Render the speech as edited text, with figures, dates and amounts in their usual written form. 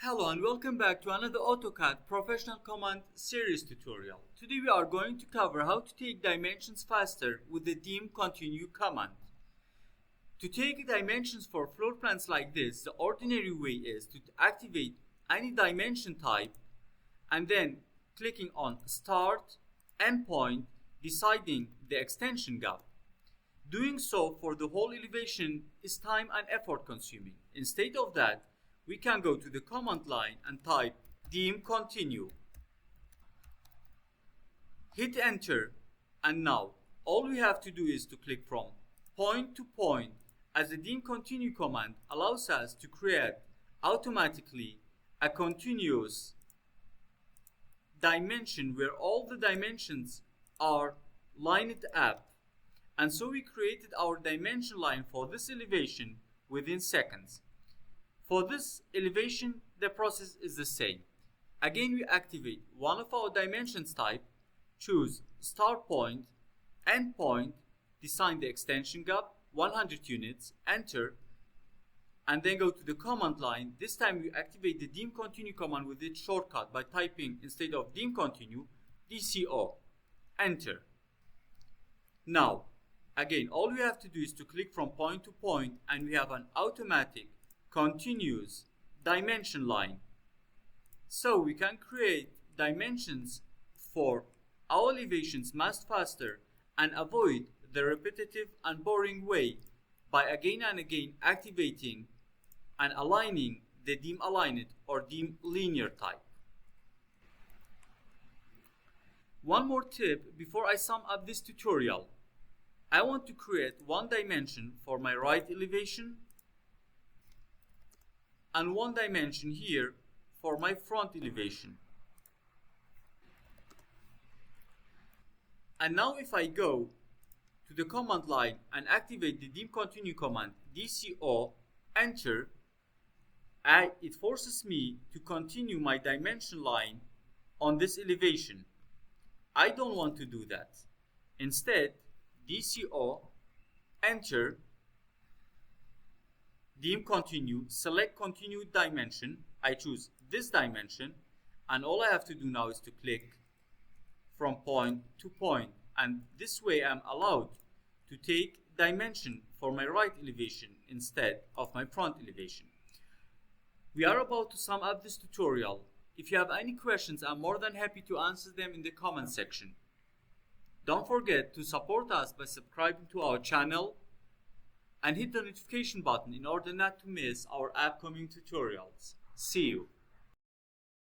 Hello and welcome back to another AutoCAD Professional Command series tutorial. Today we are going to cover how to take dimensions faster with the Dimcontinue command. To take dimensions for floor plans like this, the ordinary way is to activate any dimension type and then clicking on Start, Endpoint, deciding the extension gap. Doing so for the whole elevation is time and effort consuming. Instead of that, we can go to the command line and type Dimcontinue. Hit enter, and now all we have to do is to click from point to point, as the Dimcontinue command allows us to create automatically a continuous dimension where all the dimensions are lined up. And so we created our dimension line for this elevation within seconds. For this elevation, the process is the same. Again, we activate one of our dimensions type, choose start point, end point, define the extension gap, 100 units, enter, and then go to the command line. This time we activate the Dimcontinue command with its shortcut by typing, instead of Dimcontinue, DCO, enter. Now, again, all we have to do is to click from point to point, and we have an automatic continuous dimension line. So we can create dimensions for our elevations much faster and avoid the repetitive and boring way by again and again activating and aligning the dim aligned or dim linear type. One more tip before I sum up this tutorial. I want to create one dimension for my right elevation and one dimension here for my front elevation. And now if I go to the command line and activate the Dimcontinue command, DCO, enter, it forces me to continue my dimension line on this elevation. I don't want to do that. Instead, DCO, enter, Dimcontinue, select continued dimension. I choose this dimension, and all I have to do now is to click from point to point, and this way I'm allowed to take dimension for my right elevation instead of my front elevation. We are about to sum up this tutorial. If you have any questions, I'm more than happy to answer them in the comment section. Don't forget to support us by subscribing to our channel and hit the notification button in order not to miss our upcoming tutorials. See you.